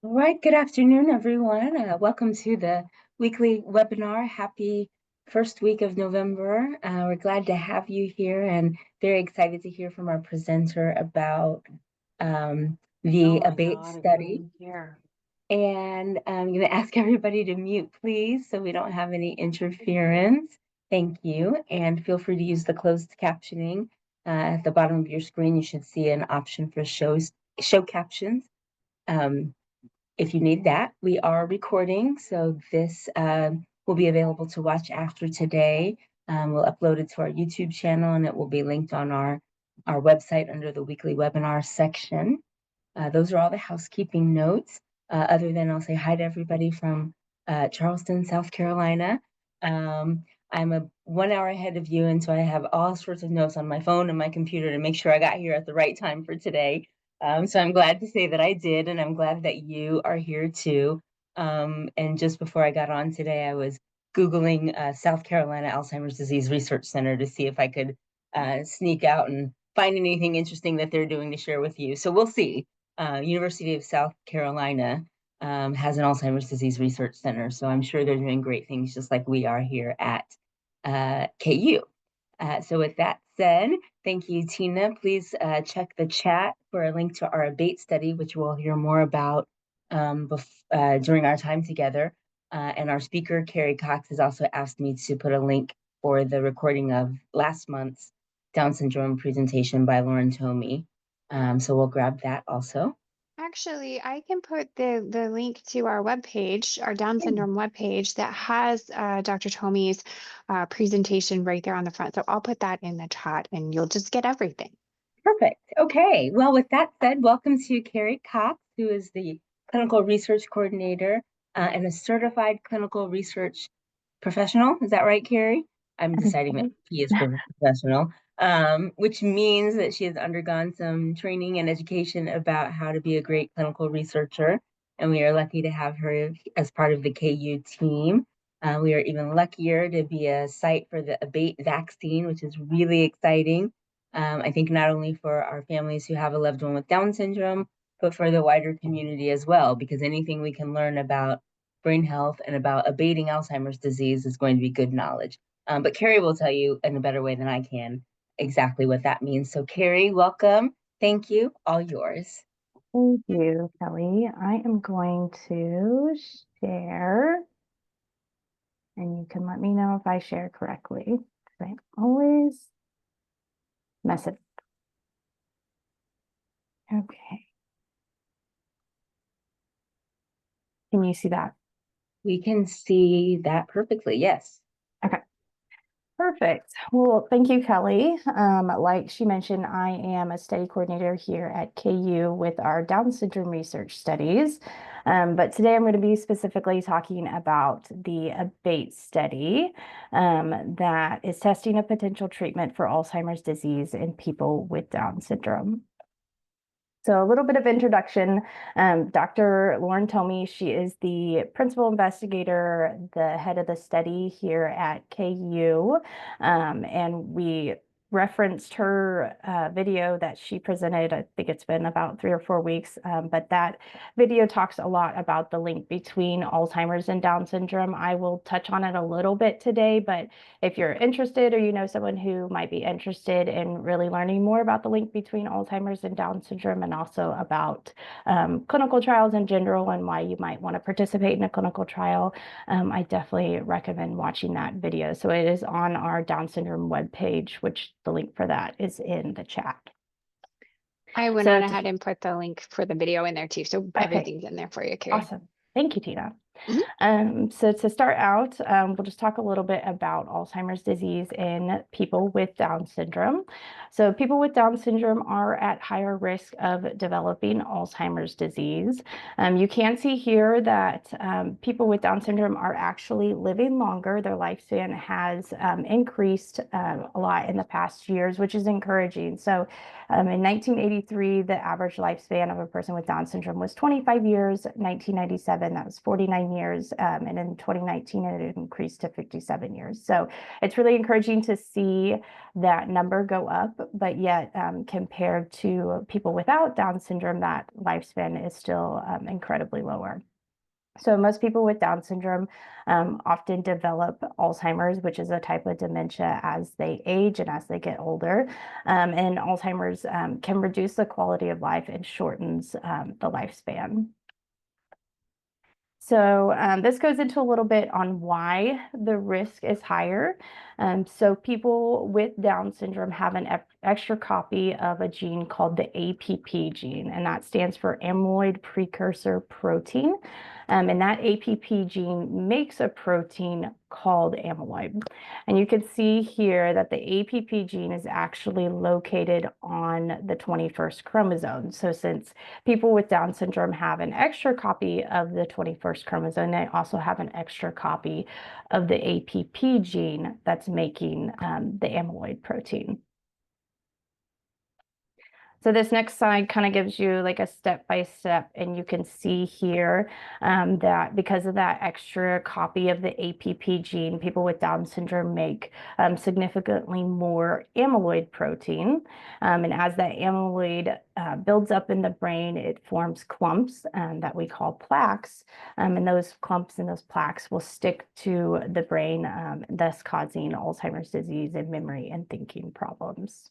All right, good afternoon, everyone. Welcome to the weekly webinar. Happy first week of November. We're glad to have you here and very excited to hear from our presenter about the ABATE study. Here. And I'm going to ask everybody to mute, please, so we don't have any interference. Thank you. And feel free to use the closed captioning. At the bottom of your screen, you should see an option for show captions. If you need that, we are recording, so this will be available to watch after today. We'll upload it to our YouTube channel, and it will be linked on our website under the weekly webinar section. Those are all the housekeeping notes. Other than I'll say hi to everybody from Charleston, South Carolina. I'm 1 hour ahead of you, and so I have all sorts of notes on my phone and my computer to make sure I got here at the right time for today. So I'm glad to say that I did, and I'm glad that you are here too. And just before I got on today, I was Googling South Carolina Alzheimer's Disease Research Center to see if I could sneak out and find anything interesting that they're doing to share with you. So we'll see. University of South Carolina has an Alzheimer's Disease Research Center, so I'm sure they're doing great things just like we are here at KU. So with that said, thank you, Tina. Please check the chat for a link to our ABATE study, which we'll hear more about during our time together. And our speaker, Carrie Cox, has also asked me to put a link for the recording of last month's Down syndrome presentation by Lauren Tomey. So we'll grab that also. Actually, I can put the link to our webpage, our Down syndrome webpage that has Dr. Tomey's presentation right there on the front. So I'll put that in the chat and you'll just get everything. Perfect. Okay. Well, with that said, welcome to Carrie Cox, who is the clinical research coordinator and a certified clinical research professional. Is that right, Carrie? I'm deciding that she is professional, which means that she has undergone some training and education about how to be a great clinical researcher. And we are lucky to have her as part of the KU team. We are even luckier to be a site for the ABATE vaccine, which is really exciting. I think not only for our families who have a loved one with Down syndrome, but for the wider community as well, because anything we can learn about brain health and about abating Alzheimer's disease is going to be good knowledge. But Carrie will tell you in a better way than I can exactly what that means. So Carrie, welcome. Thank you. All yours. Thank you, Kelly. I am going to share, and you can let me know if I share correctly. I always mess it up. Okay. Can you see that? We can see that perfectly. Yes. Okay. Perfect. Well, thank you, Kelly. Like she mentioned, I am a study coordinator here at KU with our Down syndrome research studies. But today I'm going to be specifically talking about the ABATE study that is testing a potential treatment for Alzheimer's disease in people with Down syndrome. So a little bit of introduction. Dr. Lauren Tomey, she is the principal investigator, the head of the study here at KU. And we referenced her video that she presented. I think it's been about 3 or 4 weeks, but that video talks a lot about the link between Alzheimer's and Down syndrome. I will touch on it a little bit today, but if you're interested or you know someone who might be interested in really learning more about the link between Alzheimer's and Down syndrome, and also about clinical trials in general and why you might want to participate in a clinical trial, I definitely recommend watching that video. So it is on our Down syndrome webpage, which the link for that is in the chat. I went on ahead and put the link for the video in there too. So everything's in there for you, Carrie. Awesome. Thank you, Tina. So to start out, we'll just talk a little bit about Alzheimer's disease in people with Down syndrome. So people with Down syndrome are at higher risk of developing Alzheimer's disease. You can see here that people with Down syndrome are actually living longer. Their lifespan has increased a lot in the past years, which is encouraging. So in 1983, the average lifespan of a person with Down syndrome was 25 years. 1997, that was 49 49 years, and in 2019 it increased to 57 years. So it's really encouraging to see that number go up, but yet compared to people without Down syndrome, that lifespan is still incredibly lower. So most people with Down syndrome often develop Alzheimer's, which is a type of dementia as they age and as they get older. And Alzheimer's can reduce the quality of life and shortens the lifespan. So this goes into a little bit on why the risk is higher. So people with Down syndrome have an extra copy of a gene called the APP gene, and that stands for amyloid precursor protein. And that APP gene makes a protein called amyloid. And you can see here that the APP gene is actually located on the 21st chromosome. So since people with Down syndrome have an extra copy of the 21st chromosome, they also have an extra copy of the APP gene that's making the amyloid protein. So this next slide kind of gives you like a step-by-step, and you can see here that because of that extra copy of the APP gene, people with Down syndrome make significantly more amyloid protein. And as that amyloid builds up in the brain, it forms clumps that we call plaques. And those clumps and those plaques will stick to the brain, thus causing Alzheimer's disease and memory and thinking problems.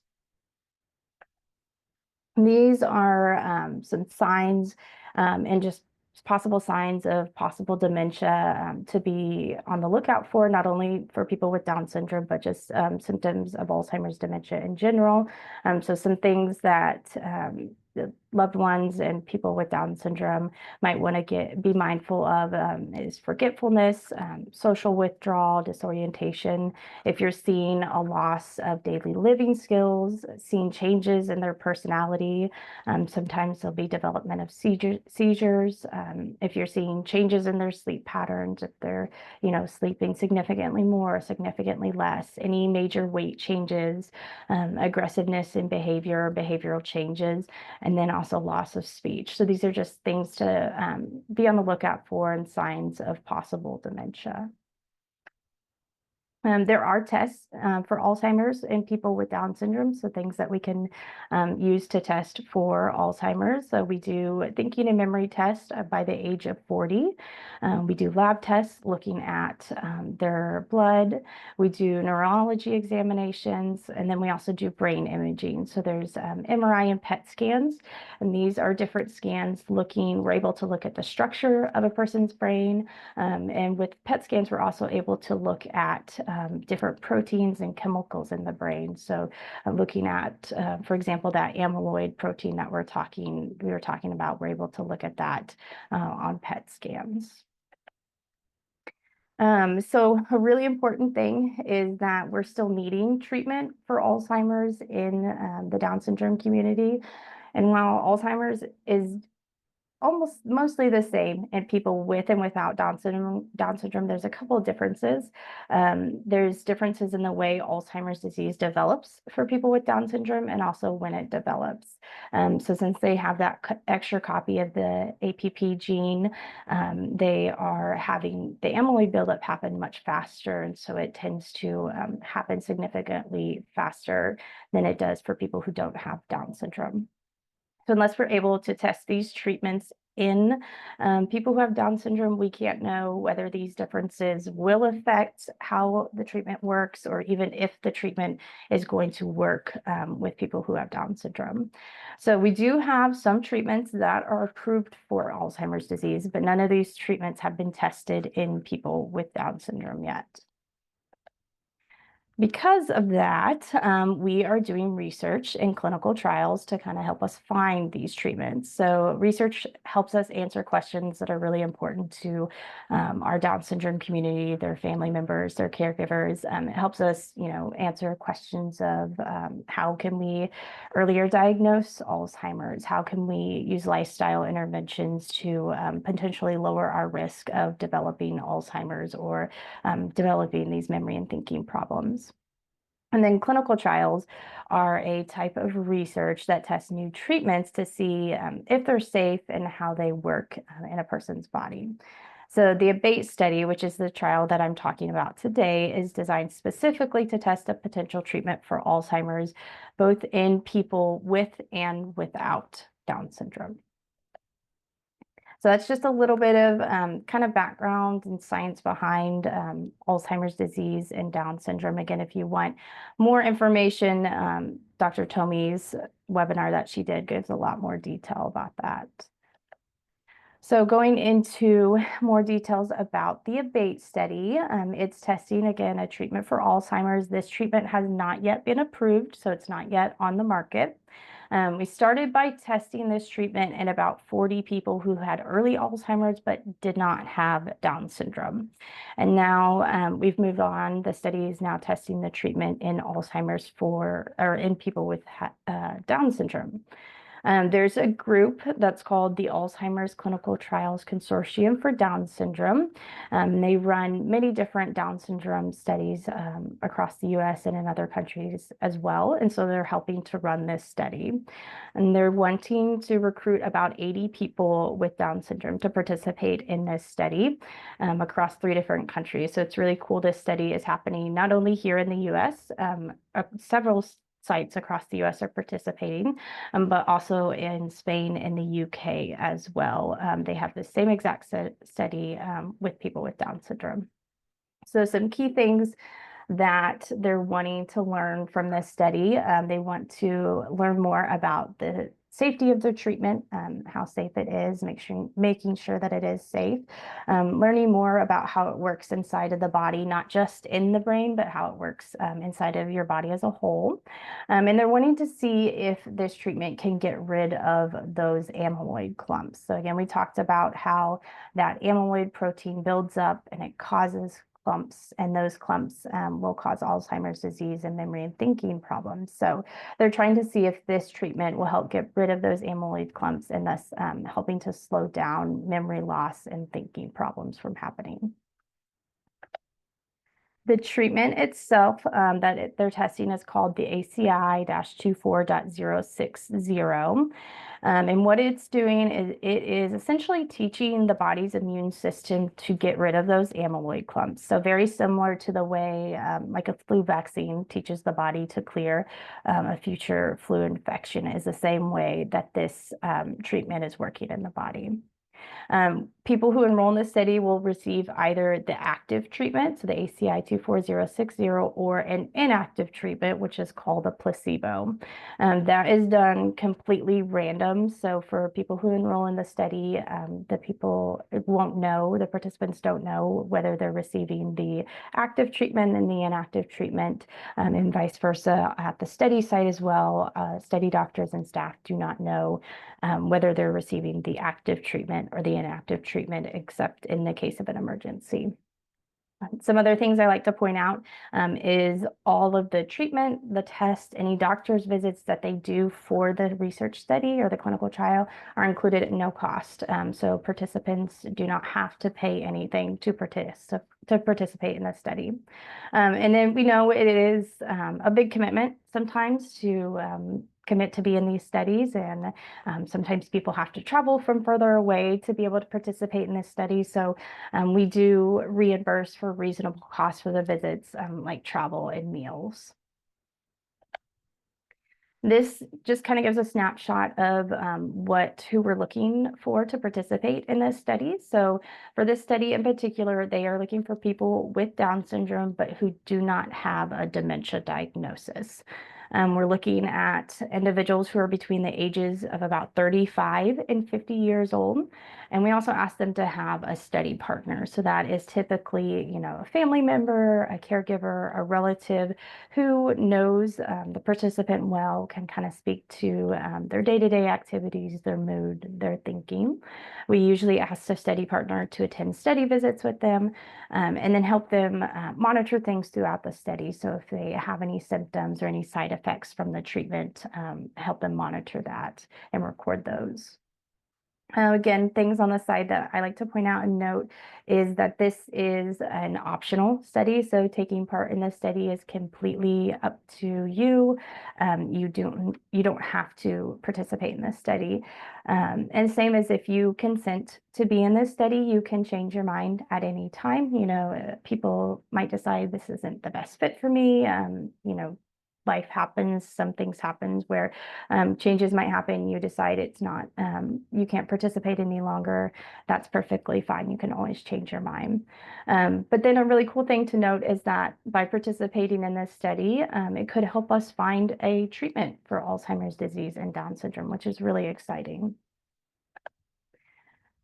These are some signs and just possible signs of possible dementia to be on the lookout for, not only for people with Down syndrome, but just symptoms of Alzheimer's dementia in general. So some things that the loved ones and people with Down syndrome might want to be mindful of is forgetfulness, social withdrawal, disorientation. If you're seeing a loss of daily living skills, seeing changes in their personality, sometimes there'll be development of seizures. If you're seeing changes in their sleep patterns, if they're, sleeping significantly more, significantly less, any major weight changes, aggressiveness in behavior, behavioral changes, and then also loss of speech. So these are just things to be on the lookout for and signs of possible dementia. There are tests for Alzheimer's in people with Down syndrome, so things that we can use to test for Alzheimer's. So we do thinking and memory tests by the age of 40. We do lab tests looking at their blood. We do neurology examinations, and then we also do brain imaging. So there's MRI and PET scans, and these are different scans we're able to look at the structure of a person's brain. And with PET scans, we're also able to look at different proteins and chemicals in the brain. So looking at, for example, that amyloid protein that we were talking about, we're able to look at that on PET scans. So a really important thing is that we're still needing treatment for Alzheimer's in the Down syndrome community. And while Alzheimer's is mostly the same in people with and without Down syndrome, there's a couple of differences. There's differences in the way Alzheimer's disease develops for people with Down syndrome and also when it develops. So since they have that extra copy of the APP gene, they are having the amyloid buildup happen much faster. And so it tends to happen significantly faster than it does for people who don't have Down syndrome. So unless we're able to test these treatments in people who have Down syndrome, we can't know whether these differences will affect how the treatment works, or even if the treatment is going to work with people who have Down syndrome. So we do have some treatments that are approved for Alzheimer's disease, but none of these treatments have been tested in people with Down syndrome yet. Because of that, we are doing research and clinical trials to kind of help us find these treatments. So research helps us answer questions that are really important to our Down syndrome community, their family members, their caregivers. It helps us, answer questions of how can we earlier diagnose Alzheimer's? How can we use lifestyle interventions to potentially lower our risk of developing Alzheimer's or developing these memory and thinking problems? And then clinical trials are a type of research that tests new treatments to see if they're safe and how they work in a person's body. So the ABATE study, which is the trial that I'm talking about today, is designed specifically to test a potential treatment for Alzheimer's, both in people with and without Down syndrome. So that's just a little bit of kind of background and science behind Alzheimer's disease and Down syndrome. Again, if you want more information, Dr. Tomei's webinar that she did gives a lot more detail about that. So going into more details about the ABATE study, it's testing, again, a treatment for Alzheimer's. This treatment has not yet been approved, so it's not yet on the market. We started by testing this treatment in about 40 people who had early Alzheimer's but did not have Down syndrome. And now we've moved on. The study is now testing the treatment in Alzheimer's in people with Down syndrome. There's a group that's called the Alzheimer's Clinical Trials Consortium for Down syndrome. They run many different Down syndrome studies across the US and in other countries as well. And so they're helping to run this study. And they're wanting to recruit about 80 people with Down syndrome to participate in this study across 3 different countries. So it's really cool. This study is happening not only here in the US, several sites across the US are participating, but also in Spain and the UK as well. They have the same exact study with people with Down syndrome. So some key things that they're wanting to learn from this study. They want to learn more about the safety of the treatment, how safe it is, making sure that it is safe, learning more about how it works inside of the body, not just in the brain, but how it works inside of your body as a whole. And they're wanting to see if this treatment can get rid of those amyloid clumps. So again, we talked about how that amyloid protein builds up and it causes clumps, and those clumps will cause Alzheimer's disease and memory and thinking problems. So they're trying to see if this treatment will help get rid of those amyloid clumps and thus helping to slow down memory loss and thinking problems from happening. The treatment itself they're testing is called the ACI-24.060. And what it's doing is it is essentially teaching the body's immune system to get rid of those amyloid clumps. So very similar to the way like a flu vaccine teaches the body to clear a future flu infection, is the same way that this treatment is working in the body. People who enroll in the study will receive either the active treatment, so the ACI 24060, or an inactive treatment, which is called a placebo. That is done completely random. So for people who enroll in the study, the participants don't know whether they're receiving the active treatment and the inactive treatment, and vice versa at the study site as well. Study doctors and staff do not know whether they're receiving the active treatment or the inactive treatment, except in the case of an emergency. Some other things I like to point out is all of the treatment, the test, any doctor's visits that they do for the research study or the clinical trial are included at no cost. So participants do not have to pay anything to participate in the study. And then we know it is a big commitment sometimes to commit to be in these studies, and sometimes people have to travel from further away to be able to participate in this study. So we do reimburse for reasonable costs for the visits, like travel and meals. This just kind of gives a snapshot of who we're looking for to participate in this study. So for this study in particular, they are looking for people with Down syndrome, but who do not have a dementia diagnosis. We're looking at individuals who are between the ages of about 35 and 50 years old. And we also ask them to have a study partner. So that is typically, a family member, a caregiver, a relative who knows the participant well, can kind of speak to their day-to-day activities, their mood, their thinking. We usually ask the study partner to attend study visits with them and then help them monitor things throughout the study. So if they have any symptoms or any side effects from the treatment, help them monitor that and record those. Again, things on the side that I like to point out and note is that this is an optional study. So taking part in this study is completely up to you. You don't have to participate in this study. And same as if you consent to be in this study, you can change your mind at any time. People might decide this isn't the best fit for me. Life happens, some things happen where changes might happen. You decide it's not, you can't participate any longer. That's perfectly fine. You can always change your mind. But then a really cool thing to note is that by participating in this study, it could help us find a treatment for Alzheimer's disease and Down syndrome, which is really exciting.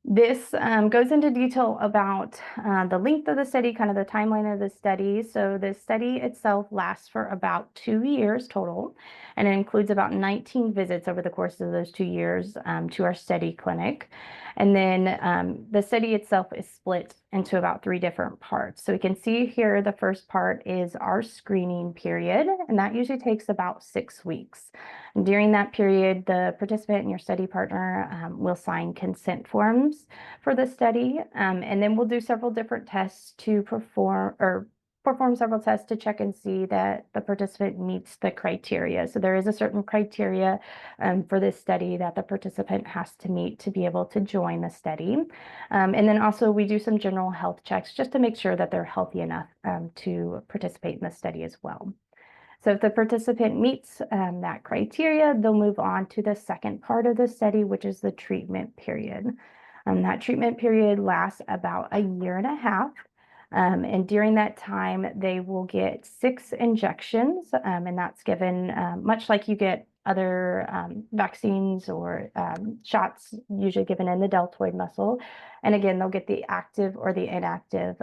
This goes into detail about the length of the study, kind of the timeline of the study. So the study itself lasts for about 2 years total, and it includes about 19 visits over the course of those 2 years to our study clinic. And then the study itself is split into about 3 different parts. So we can see here the first part is our screening period, and that usually takes about 6 weeks. And during that period, the participant and your study partner will sign consent forms for the study, and then we'll do several different tests to perform several tests to check and see that the participant meets the criteria. So there is a certain criteria for this study that the participant has to meet to be able to join the study. And then also we do some general health checks just to make sure that they're healthy enough to participate in the study as well. So if the participant meets that criteria, they'll move on to the second part of the study, which is the treatment period. That treatment period lasts about 1.5 years. And during that time, they will get 6 injections, and that's given much like you get other vaccines or shots usually given in the deltoid muscle. And again, they'll get the active or the inactive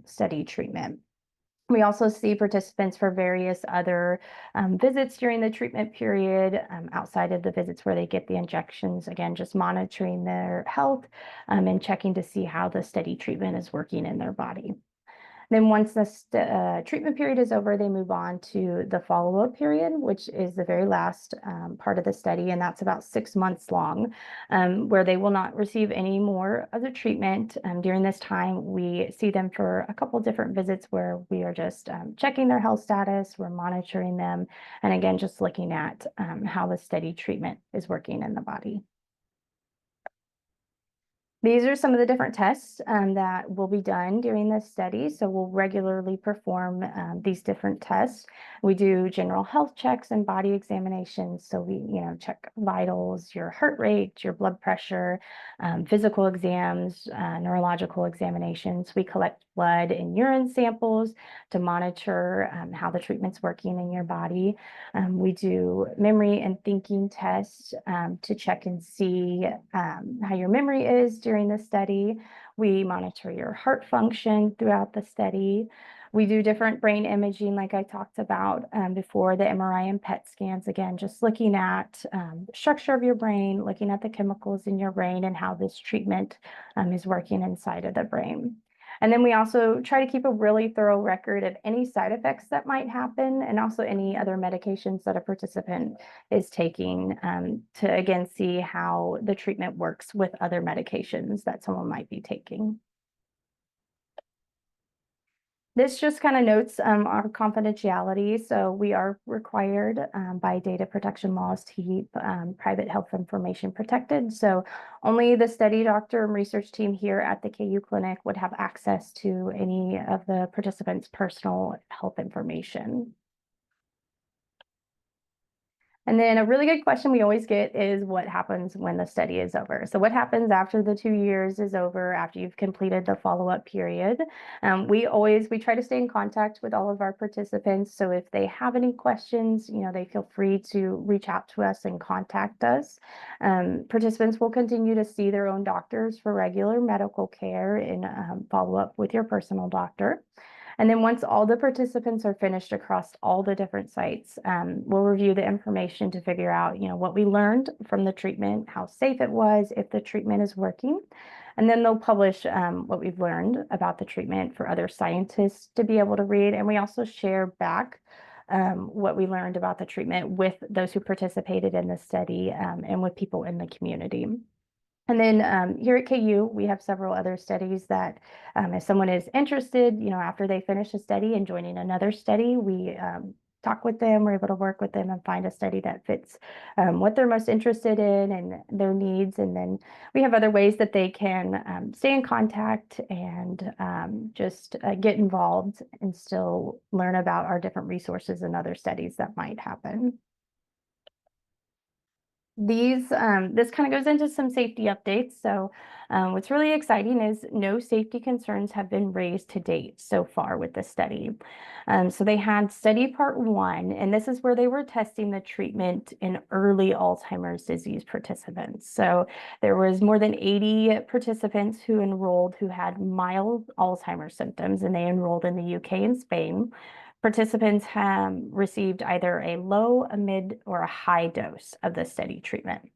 study treatment. We also see participants for various other visits during the treatment period outside of the visits where they get the injections, again, just monitoring their health and checking to see how the study treatment is working in their body. Then once the treatment period is over, they move on to the follow-up period, which is the very last part of the study, and that's about 6 months long, where they will not receive any more of the treatment. During this time, we see them for a couple different visits where we are just checking their health status, we're monitoring them, and again, just looking at how the study treatment is working in the body. These are some of the different tests that will be done during this study. So we'll regularly perform these different tests. We do general health checks and body examinations. So we, check vitals, your heart rate, your blood pressure, physical exams, neurological examinations. We collect blood and urine samples to monitor how the treatment's working in your body. We do memory and thinking tests to check and see how your memory is during the study. We monitor your heart function throughout the study. We do different brain imaging, like I talked about before, the MRI and PET scans, again, just looking at the structure of your brain, looking at the chemicals in your brain and how this treatment is working inside of the brain. And then we also try to keep a really thorough record of any side effects that might happen and also any other medications that a participant is taking to, again, see how the treatment works with other medications that someone might be taking. This just kind of notes our confidentiality. So we are required by data protection laws to keep private health information protected. So only the study doctor and research team here at the KU clinic would have access to any of the participants' personal health information. And then a really good question we always get is what happens when the study is over? So what happens after the 2 years is over, after you've completed the follow-up period? We try to stay in contact with all of our participants. So if they have any questions, they feel free to reach out to us and contact us. Participants will continue to see their own doctors for regular medical care and follow up with your personal doctor. And then once all the participants are finished across all the different sites, we'll review the information to figure out, what we learned from the treatment, how safe it was, if the treatment is working. And then they'll publish what we've learned about the treatment for other scientists to be able to read. And we also share back what we learned about the treatment with those who participated in the study and with people in the community. And then here at KU, we have several other studies that if someone is interested, after they finish a study and joining another study, we talk with them, we're able to work with them and find a study that fits what they're most interested in and their needs. And then we have other ways that they can stay in contact and just get involved and still learn about our different resources and other studies that might happen. This kind of goes into some safety updates. So what's really exciting is no safety concerns have been raised to date so far with the study. So they had study part 1, and this is where they were testing the treatment in early Alzheimer's disease participants. So there was more than 80 participants who enrolled who had mild Alzheimer's symptoms, and they enrolled in the UK and Spain. Participants have received either a low, a mid, or a high dose of the study treatment.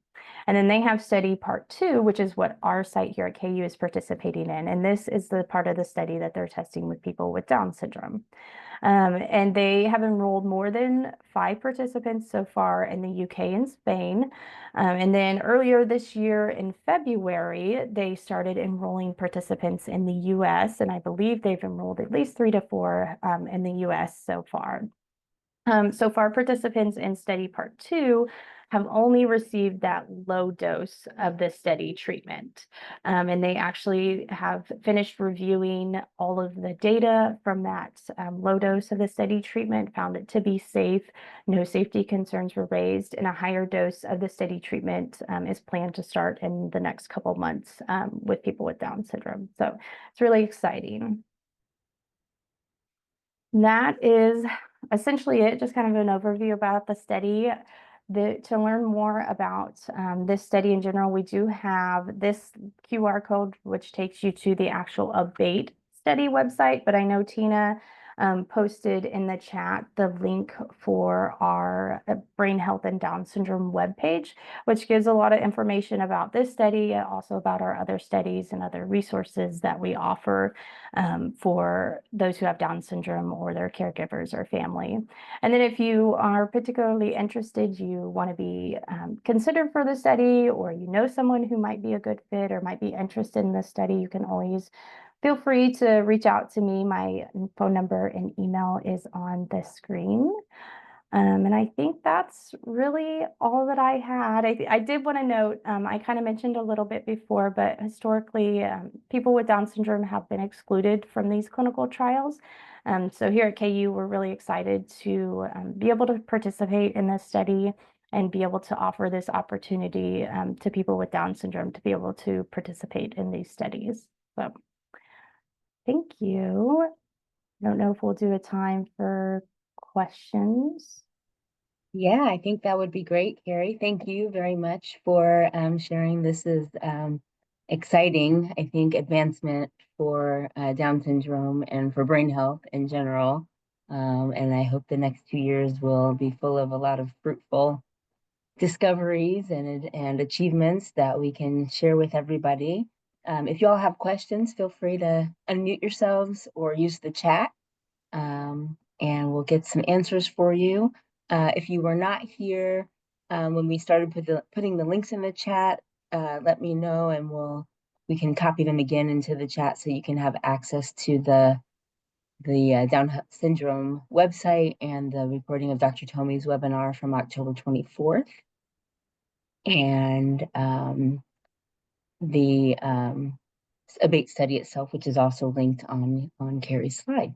And then they have study part 2, which is what our site here at KU is participating in. And this is the part of the study that they're testing with people with Down syndrome. And they have enrolled more than 5 participants so far in the UK and Spain. And then earlier this year in February, they started enrolling participants in the US, and I believe they've enrolled at least 3 to 4 in the US so far. So far, participants in study part 2 have only received that low dose of the study treatment. And they actually have finished reviewing all of the data from that low dose of the study treatment, found it to be safe. No safety concerns were raised, and a higher dose of the study treatment is planned to start in the next couple months with people with Down syndrome. So it's really exciting. That is essentially it, just kind of an overview about the study. To learn more about this study in general, we do have this QR code, which takes you to the actual ABATE study website, but I know Tina posted in the chat the link for our Brain Health and Down Syndrome webpage, which gives a lot of information about this study, also about our other studies and other resources that we offer for those who have Down syndrome or their caregivers or family. And then if you are particularly interested, you want to be considered for the study, or you know someone who might be a good fit or might be interested in this study, you can always feel free to reach out to me. My phone number and email is on the screen. And I think that's really all that I had. I did want to note, I kind of mentioned a little bit before, but historically, people with Down syndrome have been excluded from these clinical trials. So here at KU, we're really excited to be able to participate in this study and be able to offer this opportunity to people with Down syndrome to be able to participate in these studies. So thank you. I don't know if we'll do a time for questions. Yeah, I think that would be great, Carrie. Thank you very much for sharing. This is exciting, I think, advancement for Down syndrome and for brain health in general. And I hope the next 2 years will be full of a lot of fruitful discoveries and achievements that we can share with everybody. If you all have questions, feel free to unmute yourselves or use the chat, and we'll get some answers for you. If you were not here when we started putting the links in the chat, let me know, and we can copy them again into the chat so you can have access to the Down syndrome website and the recording of Dr. Tomey's webinar from October 24th. And the ABATE study itself, which is also linked on Carrie's slide.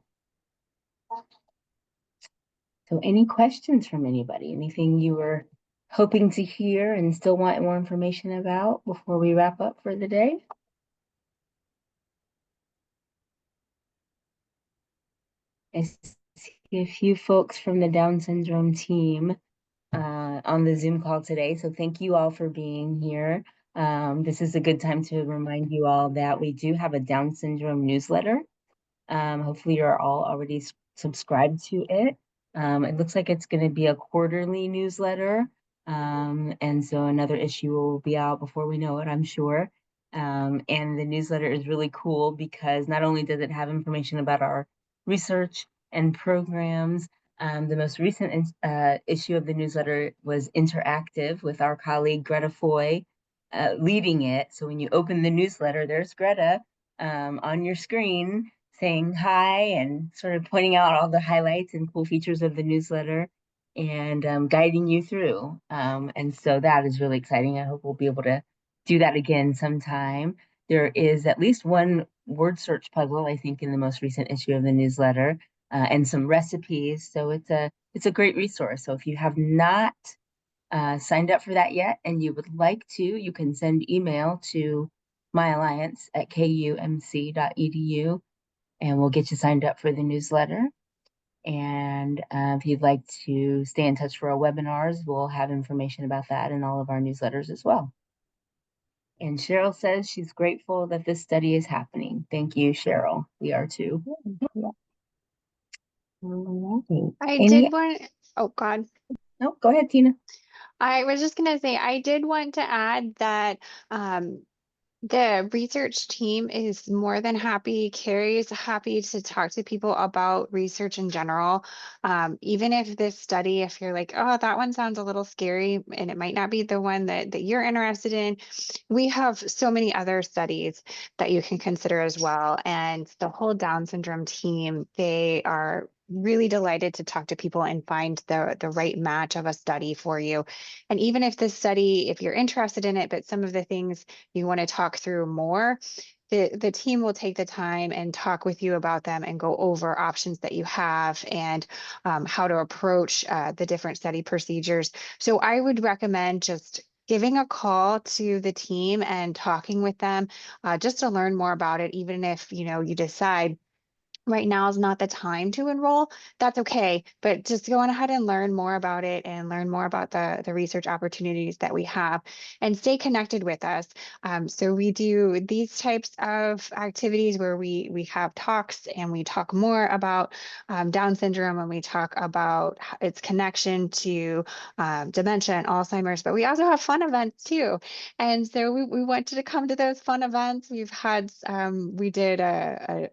So any questions from anybody? Anything you were hoping to hear and still want more information about before we wrap up for the day? I see a few folks from the Down syndrome team on the Zoom call today. So thank you all for being here. This is a good time to remind you all that we do have a Down syndrome newsletter. Hopefully you're all already subscribed to it. It looks like it's going to be a quarterly newsletter. And so another issue will be out before we know it, I'm sure. And the newsletter is really cool because not only does it have information about our research and programs, the most recent issue of the newsletter was interactive with our colleague Greta Foy, leading it. So when you open the newsletter, there's Greta on your screen saying hi and sort of pointing out all the highlights and cool features of the newsletter and guiding you through. And so that is really exciting. I hope we'll be able to do that again sometime. There is at least one word search puzzle, I think, in the most recent issue of the newsletter, and some recipes. So it's a great resource. So if you have not signed up for that yet and you would like to, you can send email to myalliance@kumc.edu and we'll get you signed up for the newsletter. And if you'd like to stay in touch for our webinars, we'll have information about that in all of our newsletters as well. And Cheryl says she's grateful that this study is happening. Thank you, Cheryl. We are too. I Any? did want, oh God. No, go ahead, Tina. I was just going to say, I did want to add that the research team is more than happy. Carrie is happy to talk to people about research in general. Even if this study, if you're like, oh, that one sounds a little scary and it might not be the one that you're interested in, we have so many other studies that you can consider as well. And the whole Down syndrome team, they are really delighted to talk to people and find the right match of a study for you. And even if this study, if you're interested in it, but some of the things you want to talk through more, the team will take the time and talk with you about them and go over options that you have and how to approach the different study procedures. So I would recommend just giving a call to the team and talking with them just to learn more about it, even if you decide right now is not the time to enroll, that's okay. But just go on ahead and learn more about it and learn more about the research opportunities that we have and stay connected with us. So we do these types of activities where we have talks and we talk more about Down syndrome and we talk about its connection to dementia and Alzheimer's, but we also have fun events too. And so we wanted to come to those fun events. We've had, we did a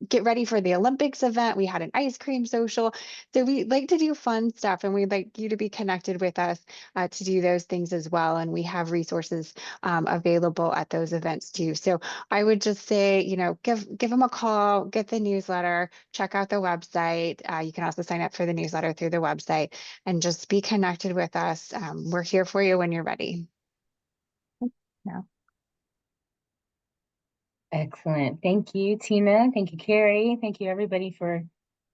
get ready for the Olympics event. We had an ice cream social. So we like to do fun stuff and we'd like you to be connected with us to do those things as well. And we have resources available at those events too. So I would just say, give them a call, get the newsletter, check out the website. You can also sign up for the newsletter through the website and just be connected with us. We're here for you when you're ready. Yeah. Excellent. Thank you, Tina. Thank you, Carrie. Thank you, everybody, for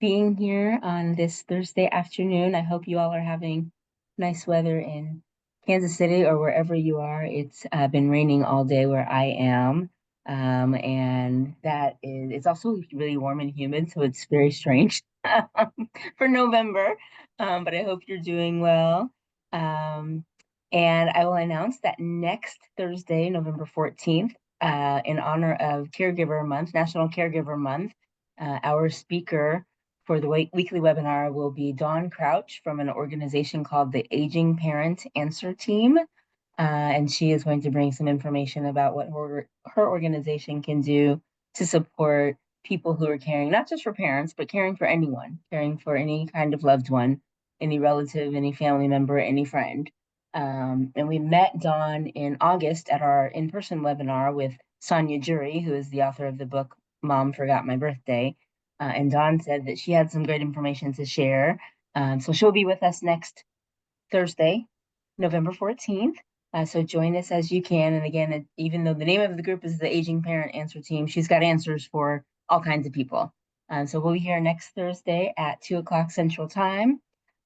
being here on this Thursday afternoon. I hope you all are having nice weather in Kansas City or wherever you are. It's been raining all day where I am. And it's also really warm and humid, so it's very strange for November. But I hope you're doing well. And I will announce that next Thursday, November 14th, in honor of Caregiver Month, National Caregiver Month, our speaker for the weekly webinar will be Dawn Crouch from an organization called the Aging Parent Answer Team. And she is going to bring some information about what her organization can do to support people who are caring, not just for parents, but caring for anyone, caring for any kind of loved one, any relative, any family member, any friend. And we met Dawn in August at our in-person webinar with Sonia Jury, who is the author of the book, Mom Forgot My Birthday. And Dawn said that she had some great information to share. So she'll be with us next Thursday, November 14th. So join us as you can. And again, even though the name of the group is the Aging Parent Answer Team, she's got answers for all kinds of people. So we'll be here next Thursday at 2 o'clock Central Time.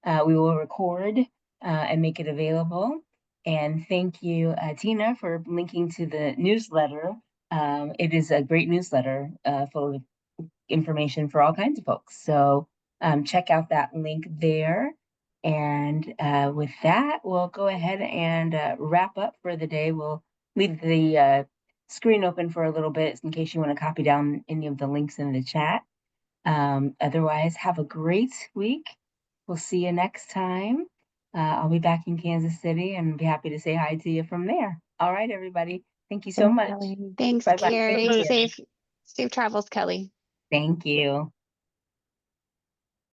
We will record and make it available. And thank you, Tina, for linking to the newsletter. It is a great newsletter full of information for all kinds of folks. So check out that link there. And with that, we'll go ahead and wrap up for the day. We'll leave the screen open for a little bit in case you want to copy down any of the links in the chat. Otherwise, have a great week. We'll see you next time. I'll be back in Kansas City and be happy to say hi to you from there. All right, everybody. Thank you so much. Kelly. Thanks, Bye-bye. Carrie. Take care. Safe travels, Kelly. Thank you.